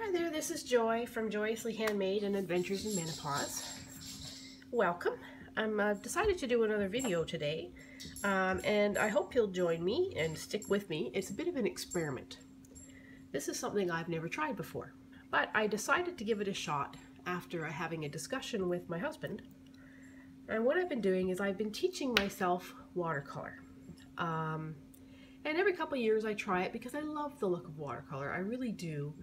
Hi there, this is Joy from Joyously Handmade and Adventures in Menopause. Welcome. I've decided to do another video today, and I hope you'll join me and stick with me. It's a bit of an experiment. This is something I've never tried before, but I decided to give it a shot after having a discussion with my husband. And what I've been doing is I've been teaching myself watercolor. And every couple of years I try it because I love the look of watercolor. I really do.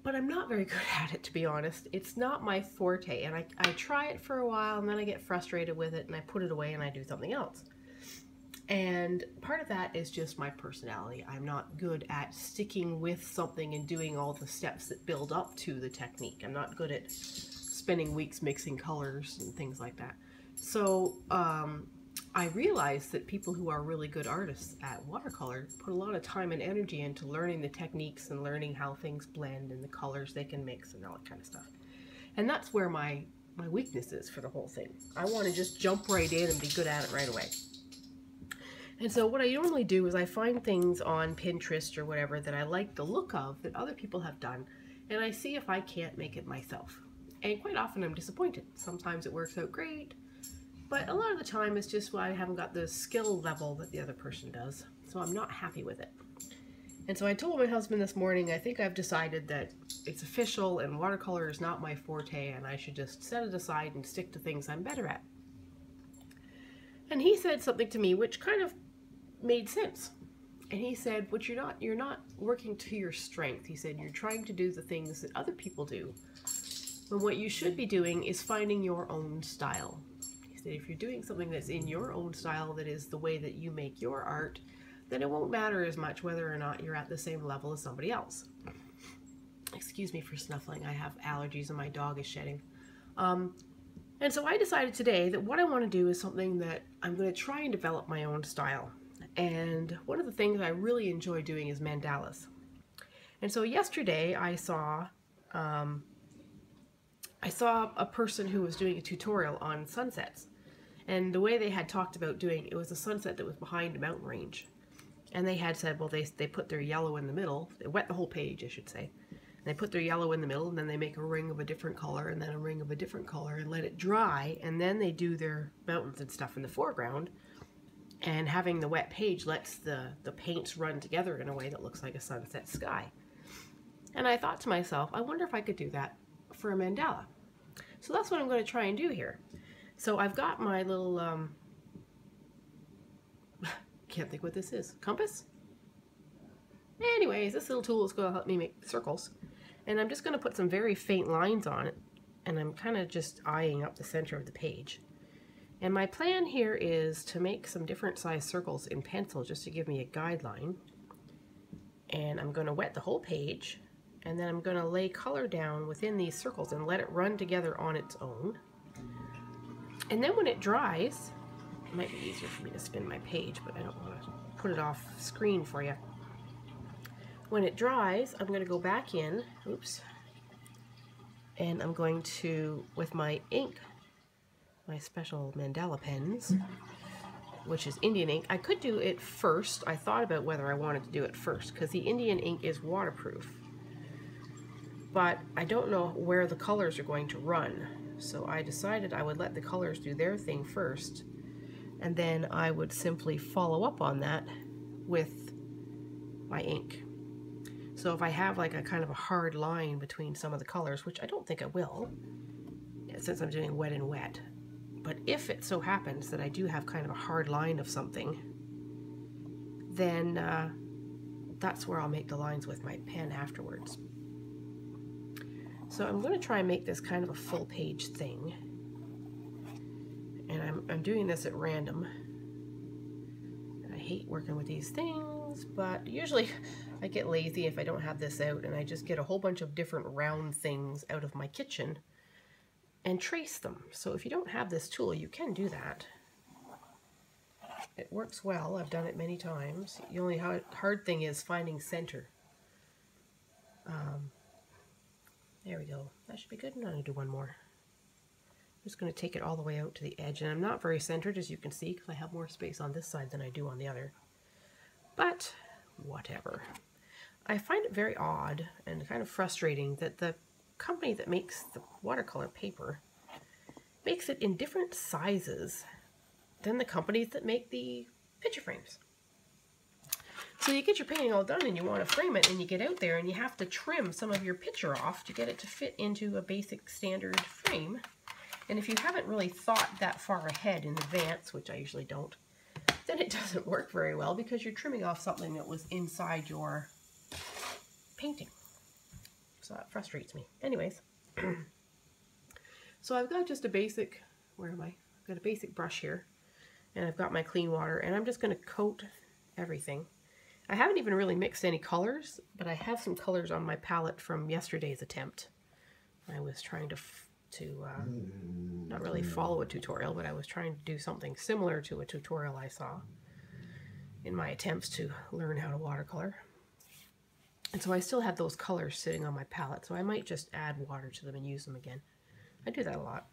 But I'm not very good at it, to be honest. It's not my forte, and I try it for a while and then I get frustrated with it and I put it away and I do something else. And part of that is just my personality. I'm not good at sticking with something and doing all the steps that build up to the technique. I'm not good at spending weeks mixing colors and things like that. So I realized that people who are really good artists at watercolor put a lot of time and energy into learning the techniques and learning how things blend and the colors they can mix and all that kind of stuff. And that's where my weakness is for the whole thing. I want to just jump right in and be good at it right away. And so what I normally do is I find things on Pinterest or whatever that I like the look of that other people have done, and I see if I can't make it myself. And quite often I'm disappointed. Sometimes it works out great, but a lot of the time it's just I haven't got the skill level that the other person does, so I'm not happy with it. And so I told my husband this morning, I think I've decided that it's official and watercolor is not my forte and I should just set it aside and stick to things I'm better at. And he said something to me which kind of made sense. And he said, "But you're not working to your strength." He said, "You're trying to do the things that other people do. When what you should be doing is finding your own style." That if you're doing something that's in your own style, that is the way that you make your art, then it won't matter as much whether or not you're at the same level as somebody else. Excuse me for snuffling. I have allergies and my dog is shedding. And so I decided today that what I want to do is something that I'm going to try and develop my own style. And one of the things I really enjoy doing is mandalas. And so yesterday I saw a person who was doing a tutorial on sunsets. And the way they had talked about doing it was a sunset that was behind a mountain range. And they had said, well, they put their yellow in the middle. They wet the whole page, I should say. And they put their yellow in the middle, and then they make a ring of a different color, and then a ring of a different color, and let it dry. And then they do their mountains and stuff in the foreground. And having the wet page lets the paints run together in a way that looks like a sunset sky. And I thought to myself, I wonder if I could do that for a mandala. So that's what I'm going to try and do here. So I've got my little, can't think what this is, compass? Anyways, this little tool is going to help me make circles. And I'm just going to put some very faint lines on it, and I'm kind of just eyeing up the center of the page. And my plan here is to make some different size circles in pencil just to give me a guideline. And I'm going to wet the whole page, and then I'm going to lay color down within these circles and let it run together on its own. And then when it dries, it might be easier for me to spin my page, but I don't want to put it off screen for you. When it dries, I'm going to go back in, oops, and I'm going to, with my ink, my special mandala pens, which is Indian ink. I could do it first. I thought about whether I wanted to do it first, because the Indian ink is waterproof. But I don't know where the colors are going to run. So I decided I would let the colors do their thing first, and then I would simply follow up on that with my ink. So if I have like a kind of a hard line between some of the colors, which I don't think I will, since I'm doing wet and wet, but if it so happens that I do have kind of a hard line of something, then that's where I'll make the lines with my pen afterwards. So I'm going to try and make this kind of a full page thing, and I'm doing this at random. And I hate working with these things, but usually I get lazy if I don't have this out, and I just get a whole bunch of different round things out of my kitchen and trace them. So if you don't have this tool, you can do that. It works well. I've done it many times. The only hard thing is finding center. There we go. That should be good. And I'm going to do one more. I'm just going to take it all the way out to the edge. And I'm not very centered, as you can see, because I have more space on this side than I do on the other. But whatever. I find it very odd and kind of frustrating that the company that makes the watercolor paper makes it in different sizes than the companies that make the picture frames. So you get your painting all done and you want to frame it, and you get out there and you have to trim some of your picture off to get it to fit into a basic standard frame. And if you haven't really thought that far ahead in advance, which I usually don't, then it doesn't work very well because you're trimming off something that was inside your painting. So that frustrates me. Anyways, so I've got just a basic, where am I? I've got a basic brush here, and I've got my clean water, and I'm just going to coat everything. I haven't even really mixed any colors, but I have some colors on my palette from yesterday's attempt. I was trying to not really follow a tutorial, but I was trying to do something similar to a tutorial I saw in my attempts to learn how to watercolor. And so I still have those colors sitting on my palette, so I might just add water to them and use them again. I do that a lot.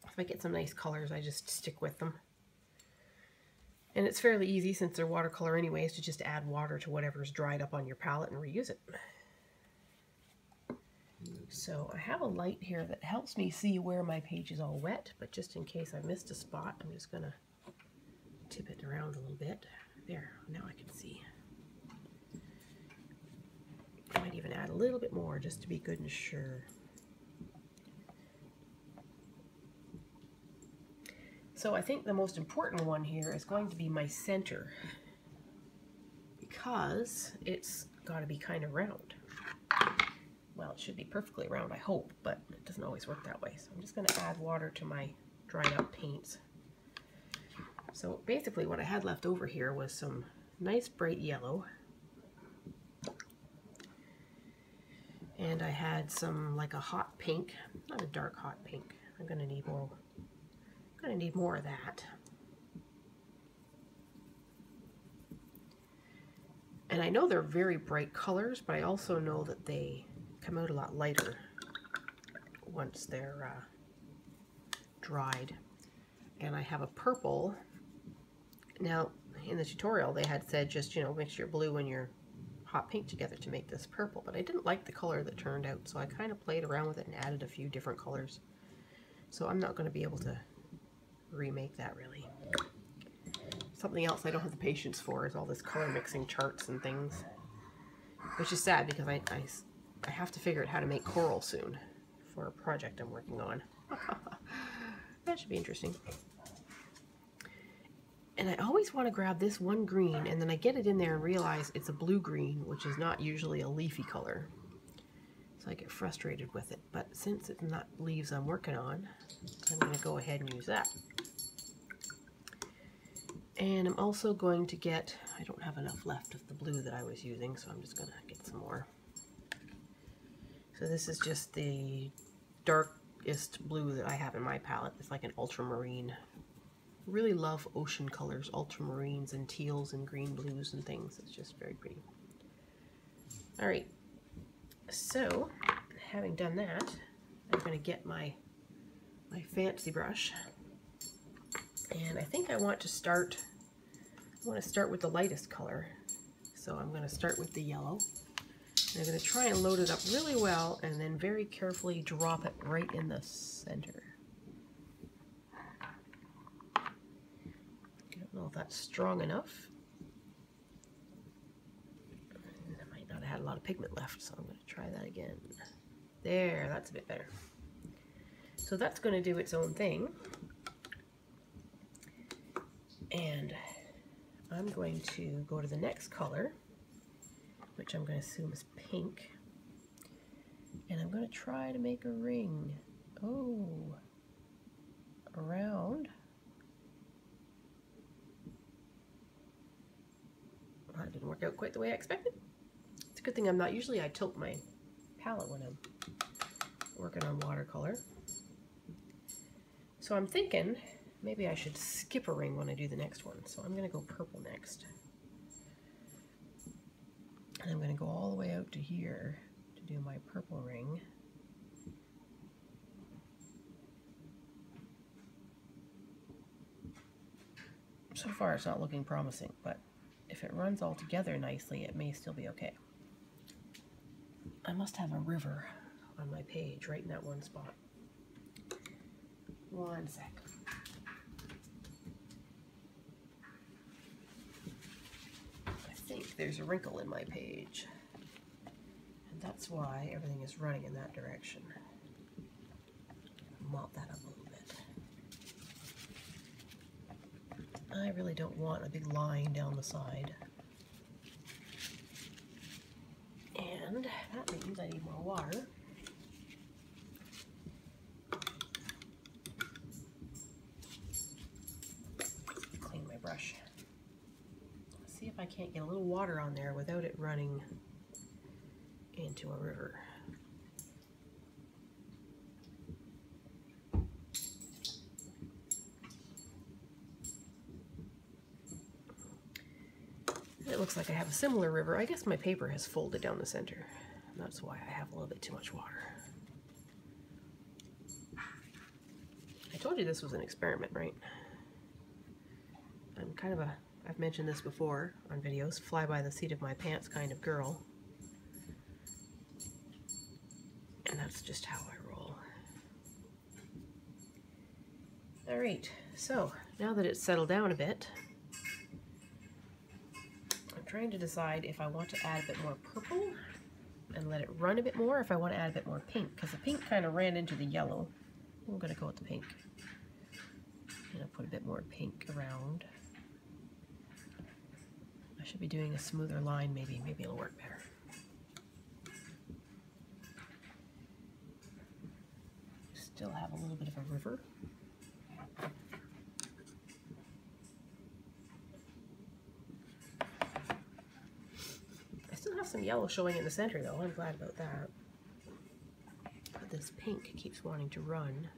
If I get some nice colors, I just stick with them. And it's fairly easy, since they're watercolor anyways, to just add water to whatever's dried up on your palette and reuse it. So I have a light here that helps me see where my page is all wet, but just in case I missed a spot, I'm just going to tip it around a little bit. There, now I can see. I might even add a little bit more just to be good and sure. So I think the most important one here is going to be my center, because it's got to be kind of round. Well, it should be perfectly round, I hope, but it doesn't always work that way. So I'm just going to add water to my dried up paints. So basically what I had left over here was some nice bright yellow. And I had some, like a hot pink, not a dark hot pink. I'm going to need more of that. And I know they're very bright colors, but I also know that they come out a lot lighter once they're dried. And I have a purple. Now, in the tutorial, they had said just, mix your blue and your hot pink together to make this purple, but I didn't like the color that turned out, so I kind of played around with it and added a few different colors. So I'm not going to be able to remake that, really. Something else I don't have the patience for is all this color mixing charts and things, which is sad because I have to figure out how to make coral soon for a project I'm working on. That should be interesting. And I always want to grab this one green, and then I get it in there and realize it's a blue-green, which is not usually a leafy color. So I get frustrated with it. But since it's not leaves I'm working on, I'm going to go ahead and use that. And I'm also going to get, I don't have enough left of the blue that I was using, so I'm just going to get some more. So this is just the darkest blue that I have in my palette. It's like an ultramarine. Really love ocean colors, ultramarines and teals and green blues and things. It's just very pretty. All right, so having done that, I'm going to get my fancy brush, and I think I want to start with the lightest color. So I'm going to start with the yellow. And I'm going to try and load it up really well, and then very carefully drop it right in the center. I don't know if that's strong enough. I might not have had a lot of pigment left, so I'm going to try that again. There, that's a bit better. So that's going to do its own thing. And I'm going to go to the next color, which I'm going to assume is pink. And I'm going to try to make a ring. Oh, around. Well, that didn't work out quite the way I expected. It's a good thing I'm not, usually I tilt my palette when I'm working on watercolor. So I'm thinking maybe I should skip a ring when I do the next one. So I'm going to go purple next. And I'm going to go all the way out to here to do my purple ring. So far it's not looking promising, but if it runs all together nicely, it may still be okay. I must have a river on my page right in that one spot. One sec. I think there's a wrinkle in my page. And that's why everything is running in that direction. Mop that up a little bit. I really don't want a big line down the side. And that means I need more water. Clean my brush. Let's see if I can't get a little water on there without it running into a river. It looks like I have a similar river. I guess my paper has folded down the center. That's why I have a little bit too much water. I told you this was an experiment, right? I'm kind of a, I've mentioned this before on videos, fly by the seat of my pants kind of girl. And that's just how I roll. Alright, so now that it's settled down a bit, I'm trying to decide if I want to add a bit more purple and let it run a bit more, or if I want to add a bit more pink, because the pink kind of ran into the yellow. I'm going to go with the pink. And I'll put a bit more pink around. I should be doing a smoother line, maybe it'll work better. Still have a little bit of a river. I still have some yellow showing in the center though, I'm glad about that. But this pink keeps wanting to run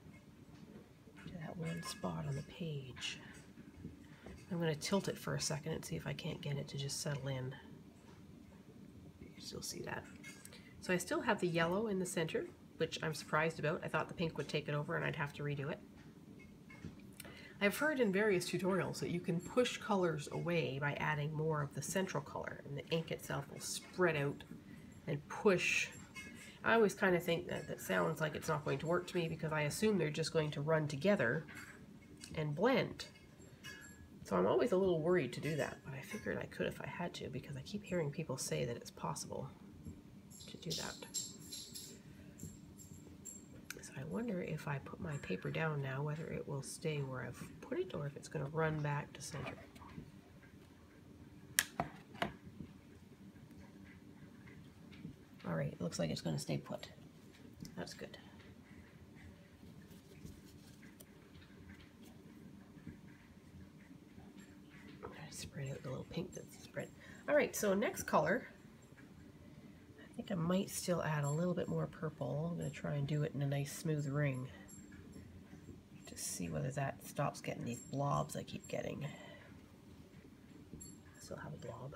to that one spot on the page. I'm going to tilt it for a second and see if I can't get it to just settle in. You can still see that. So I still have the yellow in the center, which I'm surprised about. I thought the pink would take it over and I'd have to redo it. I've heard in various tutorials that you can push colors away by adding more of the central color, and the ink itself will spread out and push. I always kind of think that that sounds like it's not going to work to me because I assume they're just going to run together and blend. So I'm always a little worried to do that, but I figured I could if I had to because I keep hearing people say that it's possible to do that. I wonder if I put my paper down now, whether it will stay where I've put it or if it's going to run back to center. Alright, it looks like it's going to stay put. That's good. I'm going to spread out the little pink that's spread. Alright, so next color. I think I might still add a little bit more purple. I'm going to try and do it in a nice smooth ring to see whether that stops getting these blobs I keep getting. I still have a blob.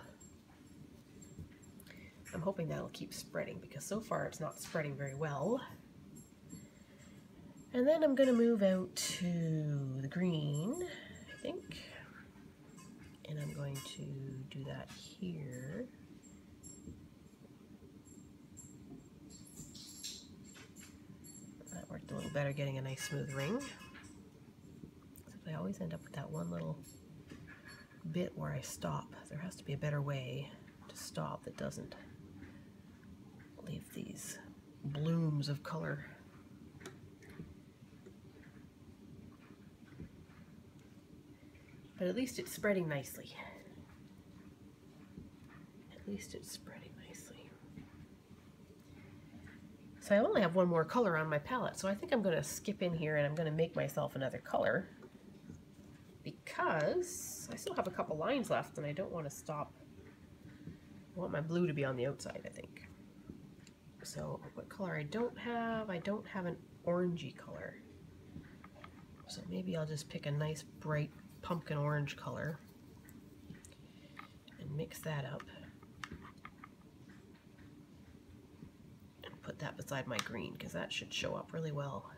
I'm hoping that'll keep spreading because so far it's not spreading very well. And then I'm going to move out to the green, I think. And I'm going to do that here. That worked a little better, getting a nice smooth ring. Except I always end up with that one little bit where I stop. There has to be a better way to stop that doesn't leave these blooms of color. But at least it's spreading nicely. At least it's spreading nicely. So I only have one more color on my palette, so I think I'm going to skip in here and I'm going to make myself another color because I still have a couple lines left and I don't want to stop. I want my blue to be on the outside, I think. So what color I don't have an orangey color. So maybe I'll just pick a nice bright pumpkin orange color and mix that up and put that beside my green because that should show up really well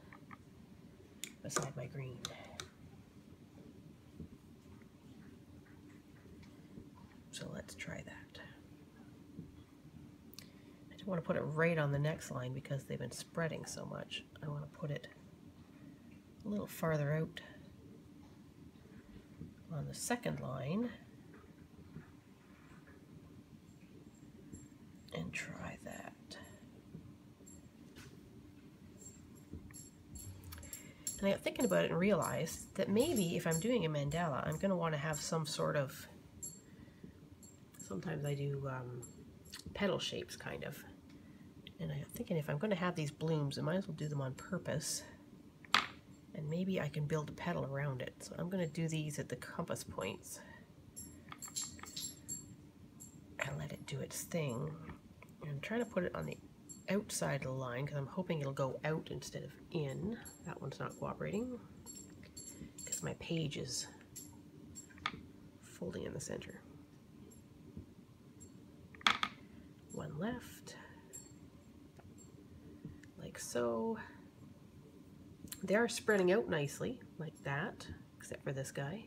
beside my green. So let's try that. I don't want to put it right on the next line because they've been spreading so much. I want to put it a little farther out on the second line and try that. And I got thinking about it and realized that maybe if I'm doing a mandala, I'm going to want to have some sort of, sometimes I do petal shapes kind of. And I'm thinking if I'm going to have these blooms, I might as well do them on purpose. And maybe I can build a petal around it. So I'm going to do these at the compass points and let it do its thing. And I'm trying to put it on the outside of the line because I'm hoping it'll go out instead of in. That one's not cooperating because my page is folding in the center. One left, like so. They are spreading out nicely, like that, except for this guy.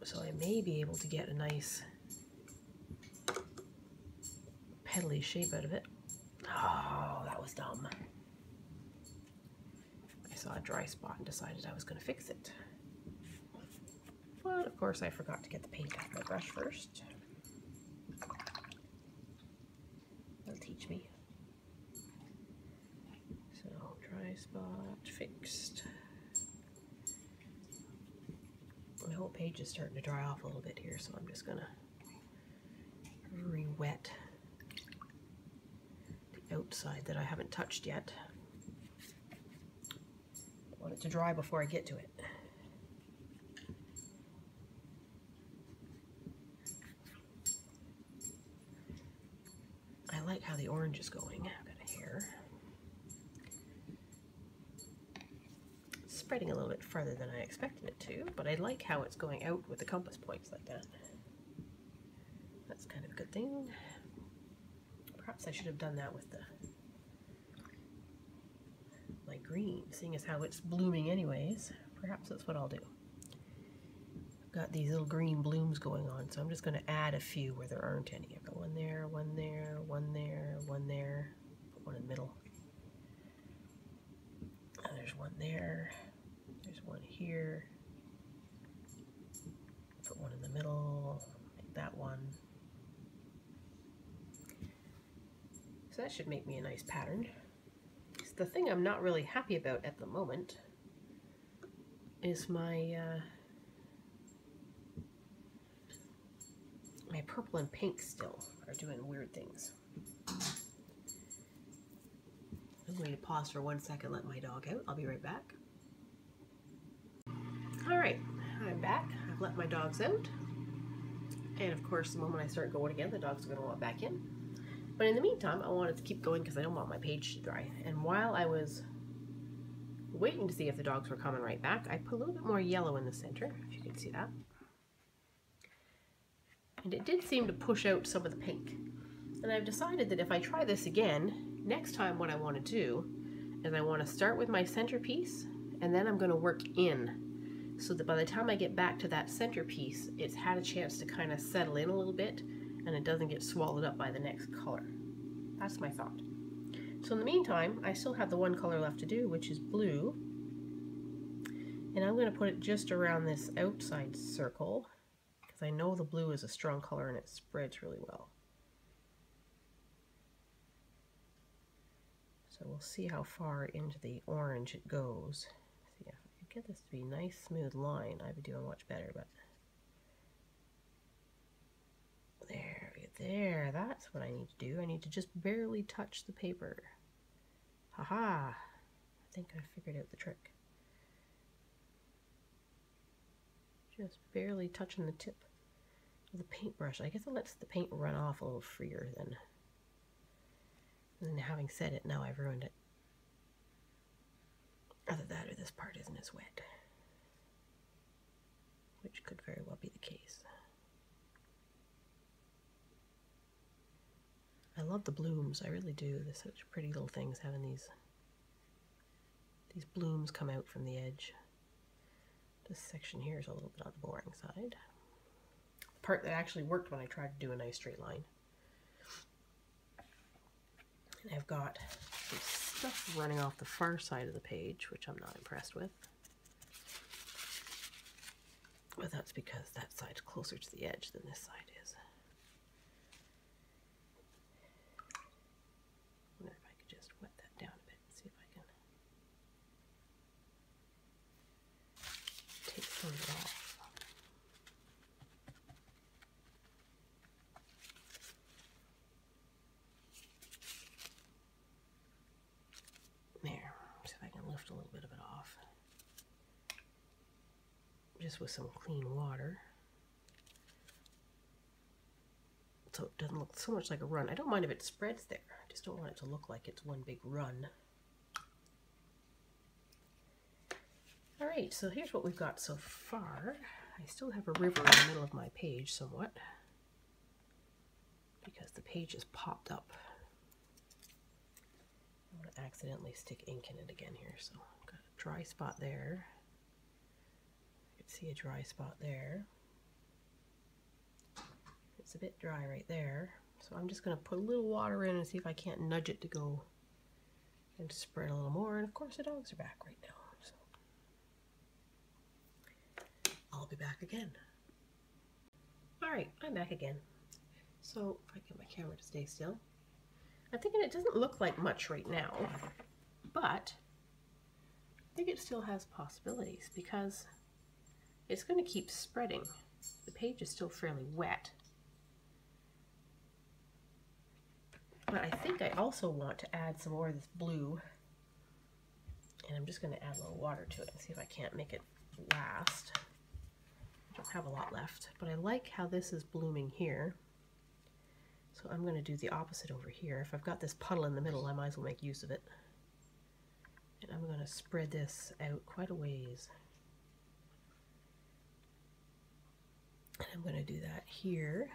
So I may be able to get a nice petally shape out of it. Oh, that was dumb. I saw a dry spot and decided I was going to fix it. But of course I forgot to get the paint off my brush first. That'll teach me. So, dry spot fixed. My whole page is starting to dry off a little bit here, so I'm just gonna re-wet the outside that I haven't touched yet. I want it to dry before I get to it. I like how the orange is going. I've got a hair. Spreading a little bit farther than I expected it to, but I like how it's going out with the compass points like that. That's kind of a good thing. Perhaps I should have done that with my green, seeing as how it's blooming anyways. Perhaps that's what I'll do. I've got these little green blooms going on, so I'm just going to add a few where there aren't any. I've got one there, one there, one there, one there, put one in the middle. And there's one there. There's one here. Put one in the middle, like that one. So that should make me a nice pattern. So the thing I'm not really happy about at the moment is my my purple and pink still are doing weird things. I'm going to pause for 1 second, let my dog out. I'll be right back. Alright, I'm back. I've let my dogs out. And of course, the moment I start going again, the dogs are going to want back in. But in the meantime, I wanted to keep going because I don't want my page to dry. And while I was waiting to see if the dogs were coming right back, I put a little bit more yellow in the center, if you can see that. And it did seem to push out some of the pink. And I've decided that if I try this again, next time what I want to do is I want to start with my centerpiece, and then I'm going to work in, so that by the time I get back to that centerpiece, it's had a chance to kind of settle in a little bit, and it doesn't get swallowed up by the next color. That's my thought. So in the meantime, I still have the one color left to do, which is blue. And I'm going to put it just around this outside circle, because I know the blue is a strong color and it spreads really well. So we'll see how far into the orange it goes. See, if I could get this to be a nice smooth line, I'd be doing much better, but there, that's what I need to do. I need to just barely touch the paper. Haha, I think I figured out the trick. Just barely touching the tip of the paintbrush. I guess it lets the paint run off a little freer than. And then having said it, now I've ruined it. Either that or this part isn't as wet. Which could very well be the case. I love the blooms, I really do. They're such pretty little things, having these blooms come out from the edge. This section here is a little bit on the boring side. The part that actually worked when I tried to do a nice straight line. And I've got some stuff running off the far side of the page, which I'm not impressed with. But that's because that side's closer to the edge than this side is. I wonder if I could just wet that down a bit and see if I can take some of it off. There, see if I can lift a little bit of it off. Just with some clean water. So it doesn't look so much like a run. I don't mind if it spreads there. I just don't want it to look like it's one big run. Alright, so here's what we've got so far. I still have a river in the middle of my page somewhat, because the page is popped up. I want to accidentally stick ink in it again here, so I've got a dry spot there. You can see a dry spot there. It's a bit dry right there, so I'm just going to put a little water in and see if I can't nudge it to go and spread a little more. And of course the dogs are back right now, so I'll be back again. Alright, I'm back again. So if I get my camera to stay still, I'm thinking it doesn't look like much right now, but I think it still has possibilities because it's going to keep spreading. The page is still fairly wet. But I think I also want to add some more of this blue, and I'm just going to add a little water to it and see if I can't make it last. I don't have a lot left, but I like how this is blooming here. So I'm going to do the opposite over here. If I've got this puddle in the middle, I might as well make use of it. And I'm going to spread this out quite a ways. And I'm going to do that here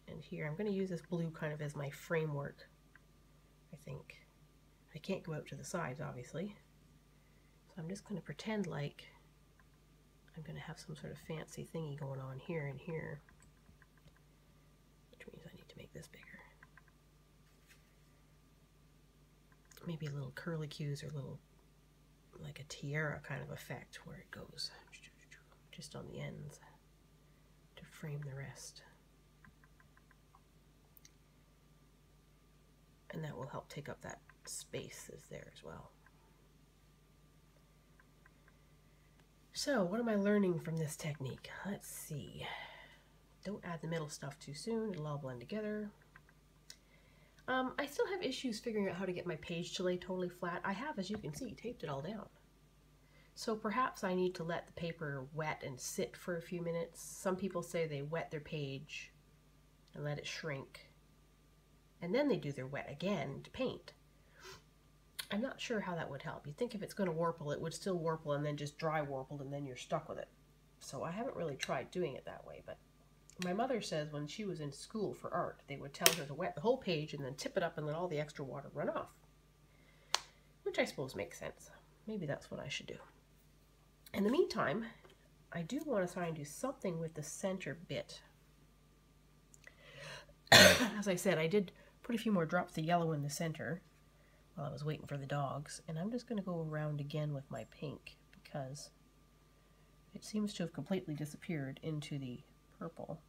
and here. I'm going to use this blue kind of as my framework, I think. I can't go out to the sides, obviously. So I'm just going to pretend like I'm going to have some sort of fancy thingy going on here and here. Which means I need to make this bigger. Maybe a little curlicues or a little, like a tiara kind of effect where it goes just on the ends to frame the rest. And that will help take up that space that's there as well. So what am I learning from this technique? Let's see. Don't add the middle stuff too soon, it'll all blend together. I still have issues figuring out how to get my page to lay totally flat. I have, as you can see, taped it all down. So perhaps I need to let the paper wet and sit for a few minutes. Some people say they wet their page and let it shrink, and then they do their wet again to paint. I'm not sure how that would help. You'd think if it's going to warple, it would still warple and then just dry warpled and then you're stuck with it. So I haven't really tried doing it that way, but my mother says when she was in school for art, they would tell her to wet the whole page and then tip it up and let all the extra water run off. Which I suppose makes sense. Maybe that's what I should do. In the meantime, I do want to try and do something with the center bit. As I said, I did put a few more drops of yellow in the center while I was waiting for the dogs, and I'm just going to go around again with my pink because it seems to have completely disappeared into the purple.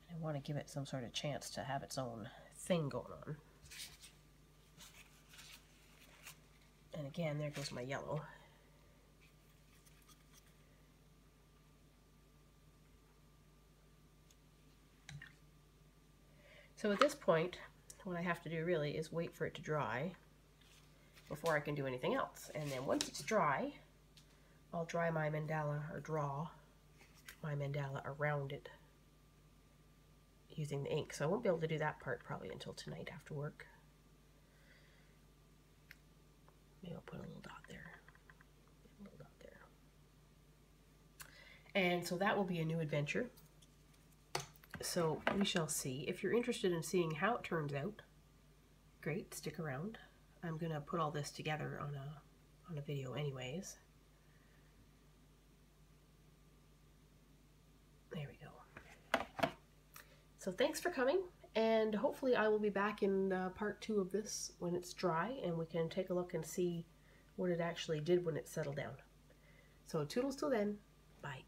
I want to give it some sort of chance to have its own thing going on. And again, there goes my yellow. So at this point, what I have to do really is wait for it to dry before I can do anything else. And then once it's dry, I'll dry my mandala, or draw my mandala around it using the ink. So I won't be able to do that part probably until tonight after work. Maybe I'll put a little dot there. A little dot there. And so that will be a new adventure. So we shall see. If you're interested in seeing how it turns out, great, stick around. I'm going to put all this together on a video anyways. There we go. So thanks for coming, and hopefully I will be back in part 2 of this when it's dry and we can take a look and see what it actually did when it settled down. So toodles till then. Bye.